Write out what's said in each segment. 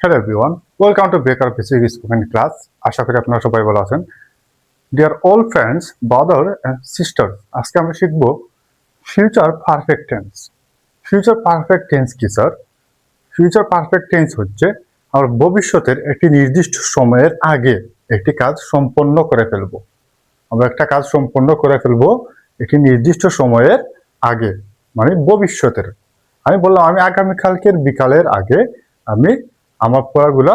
Hello everyone, welcome to বেকার basic spoken class. আশা করি আপনারা সবাই ভালো আছেন। Dear all friends, brother and sister, আজকে আমরা শিখব future perfect tense. Future perfect tense কি স্যার? ফিউচার পারফেক্ট টেন্স হচ্ছে আমরা ভবিষ্যতের একটি নির্দিষ্ট সময়ের আগে একটি কাজ সম্পন্ন করে ফেলব। আমরা একটা কাজ সম্পন্ন করে ফেলব একটি নির্দিষ্ট সময়ের আগে, মানে ভবিষ্যতের। আমি বললাম আমি আগামীকালকের বিকালের আগে আমি আমার পড়াগুলা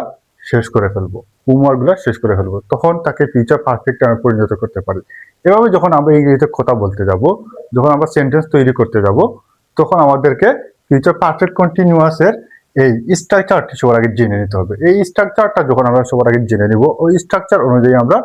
শেষ করে ফেলবো, হোমওয়ার্কগুলা শেষ করে ফেলবো, তখন তাকে ফিউচার পারফেক্টে আমি পরিণত করতে পারি। এভাবে যখন আমরা ইংরেজিতে কথা বলতে যাব, যখন আমরা সেন্টেন্স তৈরি করতে যাব, তখন আমাদেরকে ফিউচার পারফেক্ট কন্টিনিউয়াসের এই স্ট্রাকচারটি সবার আগে জেনে নিতে হবে। এই স্ট্রাকচারটা যখন আমরা সবার আগে জেনে নিব, ওই স্ট্রাকচার অনুযায়ী আমরা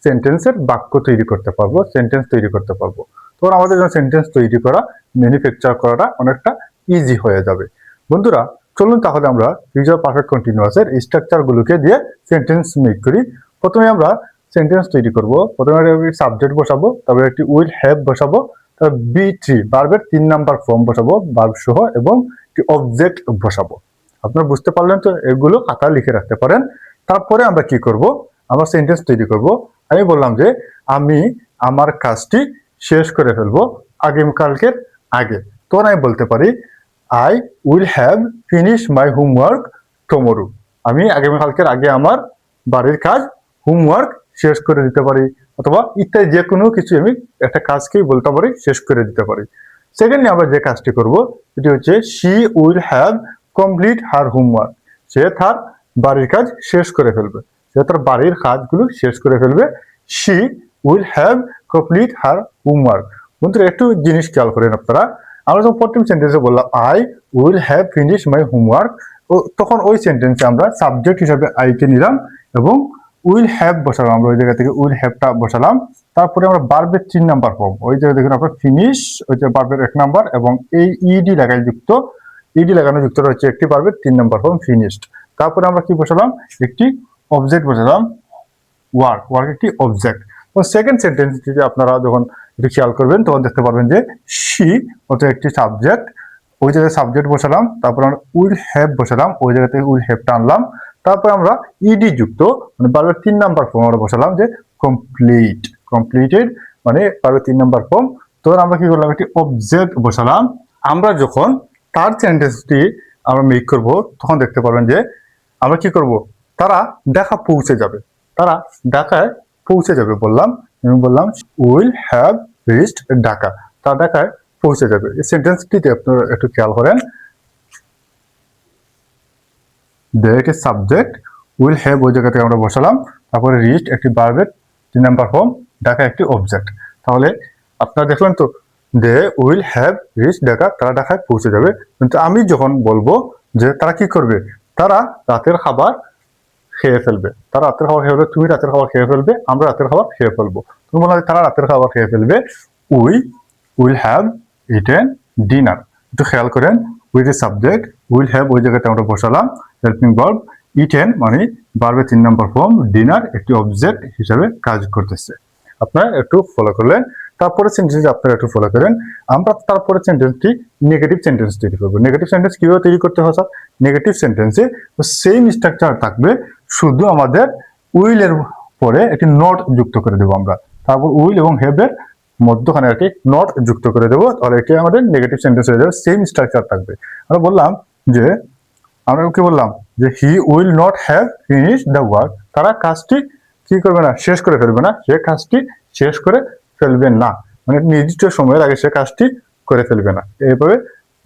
সেন্টেন্সের বাক্য তৈরি করতে পারবো, সেন্টেন্স তৈরি করতে পারবো। তখন আমাদের জন্য সেন্টেন্স তৈরি করা, ম্যানুফ্যাকচার করাটা অনেকটা ইজি হয়ে যাবে। বন্ধুরা, চলুন তাহলে আমরা ফিউচার পারফেক্ট কন্টিনিউয়াসের স্ট্রাকচারগুলোকে দিয়ে সেন্টেন্স মেক করি। প্রথমে আমরা সেন্টেন্স তৈরি করব। প্রথমে সাবজেক্ট বসাবো, তারপরে একটি উইল হ্যাভ বসাবো, তারপর বি3 ভার্বের 3 নাম্বার ফর্ম বসাবো ভার্ব সহ, এবং একটি অবজেক্ট বসাবো। আপনারা বুঝতে পারলেন তো? এগুলো খাতায় লিখে রাখতে পারেন। তারপরে আমরা কি করব? আমরা সেন্টেন্স তৈরি করব। আমি বললাম যে আমি আমার কাজটি শেষ করে ফেলবো আগামীকালকের আগে। তখন আমি বলতে পারি I will have finish my homework tomorrow. আমি আগামীকালকের আগে আমার বাড়ির কাজ, হোমওয়ার্ক শেষ করে দিতে পারি, অথবা ইত্যাদি যে কোনো কিছু আমি একটা কাজকেই বলতে পারি শেষ করে দিতে পারি। সেকেন্ডলি আমরা যে কাজটি করব সেটি হচ্ছে she will have complete her homework. সে তার বাড়ির কাজ শেষ করে ফেলবে, সে তার বাড়ির কাজগুলো শেষ করে ফেলবে। She will have complete her homework. বন্ধুরা, একটু জিনিস খেয়াল করেন আপনারা। আমরা যখন প্রথম সেন্টেন্সে বললাম I will have finish my homework, তখন ওই সেন্টেন্সে আমরা সাবজেক্ট হিসাবে আইকে নিলাম এবং উইল হ্যাভ বসালাম। আমরা ওই জায়গা থেকে উইল হ্যাভটা বসালাম। তারপরে আমরা ভার্বের 3 নাম্বার ফর্ম, ওই জায়গায় দেখুন আপনার ফিনিশ, ওই যে ভার্বের 1 নাম্বার, এবং এই ইডি লাগানো যুক্ত রয়েছে একটি ভার্বের 3 নাম্বার ফর্ম ফিনিশড। তারপরে আমরা কি বসালাম? একটি অবজেক্ট বসালাম, ওয়ার্ক একটি অবজেক্ট। তো সেকেন্ড সেন্টেন্সটিতে আপনারা যখন একটু খেয়াল করবেন তখন দেখতে পারবেন যে শি অর্থাৎ একটি সাবজেক্ট, ওই জায়গায় সাবজেক্ট বসালাম, তারপর আমরা উইল হ্যাভ বসালাম, ওই জায়গা থেকে উইল হ্যাভটা আনলাম। তারপর আমরা ইডি যুক্ত মানে ভার্বের 3 নাম্বার ফর্ম আমরা বসালাম যে কমপ্লিটেড, মানে ভার্বের 3 নাম্বার ফর্ম। তখন আমরা কি করলাম? একটি অবজেক্ট বসালাম। আমরা যখন তার সেন্টেন্সটি আমরা মেক করব, তখন দেখতে পারবেন যে আমরা কি করব? তারা ঢাকা পৌঁছে যাবে, তারা ঢাকায় পৌঁছে যাবে বললাম। আমি বললাম উইল হ্যাভ রিচড ঢাকা, তারা ঢাকায় পৌঁছে যাবে। এই সেন্টেন্সটিতে আপনারা একটু খেয়াল করেন, একটি সাবজেক্ট, উইল হ্যাভ ওই জায়গা থেকে আমরা বসালাম, তারপরে রিচড একটি ভার্বের 3 নাম্বার ফর্ম, ঢাকা একটি অবজেক্ট। তাহলে আপনারা দেখলেন তো, they will have reach Dhaka, তারা ঢাকায় পৌঁছে যাবে। কিন্তু আমি যখন বলবো যে তারা কি করবে, তারা রাতের খাবার খেয়ে ফেলবে, তারা রাতের খাবার খেয়ে ফেলবে, তুমি রাতের খাবার খেয়ে ফেলবে, আমরা রাতের খাবার খেয়ে ফেলবো। তুমি বলা হয় তারা রাতের খাবার খেয়ে ফেলবে, we will have eaten dinner. একটু খেয়াল করেন, with a subject, will have ওই জায়গাতে আমরা বসালাম হেল্পিং ভার্ব, ইটেন মানে ভার্বের 3 নাম্বার ফর্ম, ডিনার একটি অবজেক্ট হিসাবে কাজ করতেছে। আপনারা একটু ফলো করলেন। তারপরে সেন্টেন্স আপনারা একটু ফলো করেন। আমরা তারপরে সেন্টেন্সটি নেগেটিভ সেন্টেন্স তৈরি করবো। নেগেটিভ সেন্টেন্স কিভাবে তৈরি করতে হয় স্যার? নেগেটিভ সেন্টেন্সে সেম স্ট্রাকচার থাকবে, শুধু আমাদের উইলের পরে একটি নট যুক্ত করে দেবো আমরা। তারপর উইল এবং হ্যাভ এর মধ্যখানে একটি নট যুক্ত করে দেবো, তাহলে এটি আমাদের নেগেটিভ সেন্টেন্স হয়ে যাবে, সেম স্ট্রাকচার থাকবে। আমরা বললাম যে আমরা কি বললাম যে he will not have finish the work, তারা কাজটি কি করবে না, শেষ করে ফেলবে না, সে কাজটি শেষ করে ফেলবে না, মানে নির্দিষ্ট সময়ের আগে সে কাজটি করে ফেলবে না। এইভাবে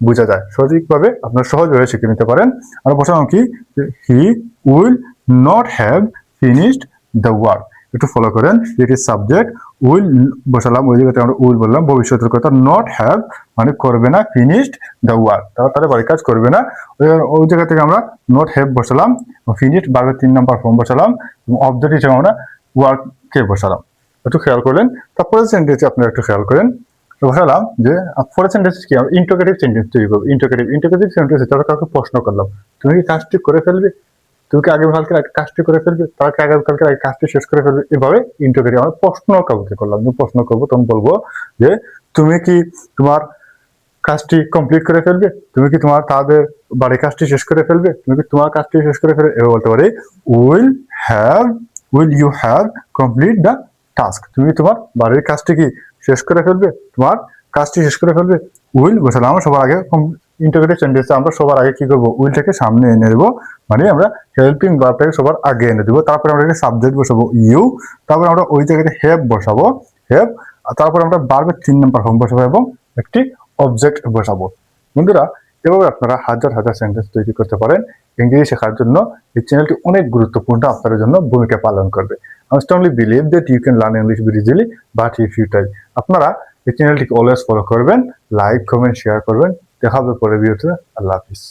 বোঝা যায়, সঠিকভাবে আপনারা সহজভাবে শিখে নিতে পারেন। আমরা বসালাম কি, he will not have finished the work. একটু ফলো করেন, ইট ইজ সাবজেক্ট, উইল বসালাম, ওই জায়গাতে আমরা উইল বললাম, ভবিষ্যতের কথা, নট হ্যাভ মানে করবে না, ফিনিশড দ্য ওয়ার্ক তারা তাদের বাড়ির কাজ করবে না, ওই জায়গা থেকে আমরা নট হ্যাভ বসালাম, ফিনিশড ভার্বের 3 নাম্বার ফর্ম বসালাম, এবং অবজেক্ট হিসেবে আমরা ওয়ার্ককে বসালাম। একটু খেয়াল করলেন। তারপরে সেন্টেন্সে আপনারা একটু খেয়াল করেন, বসালাম যে পরের সেন্টেন্স কি, আমরা ইন্টারোগেটিভ সেন্টেন্স তৈরি করবো। ইন্টারোগেটিভ সেন্টেন্সে তারা কাউকে প্রশ্ন করলাম, তুমি কি কাজটি করে ফেলবে, তুমি কি আগামীকালকে কাজটি করে ফেলবে, তারা কি আগামীকালকে কাজটি শেষ করে ফেলবে। এভাবে ইন্টারোগেটিভ আমরা প্রশ্ন কাউকে করলাম, প্রশ্ন করবো, তখন বলবো যে তুমি কি তোমার কাজটি কমপ্লিট করে ফেলবে, তুমি কি তোমার তাদের বাড়ির কাজটি শেষ করে ফেলবে, তুমি কি তোমার কাজটি শেষ করে ফেলবে। এবার বলতে পারি will you have complete the task, তুমি তোমার বাড়ির কাজটি কি শেষ করে ফেলবে, তোমার কাজটি শেষ করে ফেলবে। উইল বসালাম আমরা সবার আগে, ইন্টারোগেটিভ সেন্টেন্সে আমরা সবার আগে কি করবো, উইলটাকে সামনে এনে দেবো, মানে আমরা হেল্পিং ভার্বটাকে সবার আগে এনে দেবো। তারপরে আমরা সাবজেক্ট বসাবো ইউ, তারপরে আমরা ওই জায়গাতে হ্যাভ বসাবো, হ্যাভ, তারপর আমরা ভার্বের 3 নম্বর ফর্ম বসাবো এবং একটি অবজেক্ট বসাবো। বন্ধুরা, এভাবে আপনারা হাজার হাজার সেন্টেন্স তৈরি করতে পারেন। ইংরেজি শেখার জন্য এই চ্যানেলটি অনেক গুরুত্বপূর্ণ আপনাদের জন্য ভূমিকা পালন করবে। I strongly believe that you can learn English very easily, but if you try, আপনারা এই চ্যানেলটিকে অলওয়েজ ফলো করবেন, লাইক, কমেন্ট, শেয়ার করবেন। দেখা হবে পরের ভিডিওতে। আল্লাহ হাফিজ।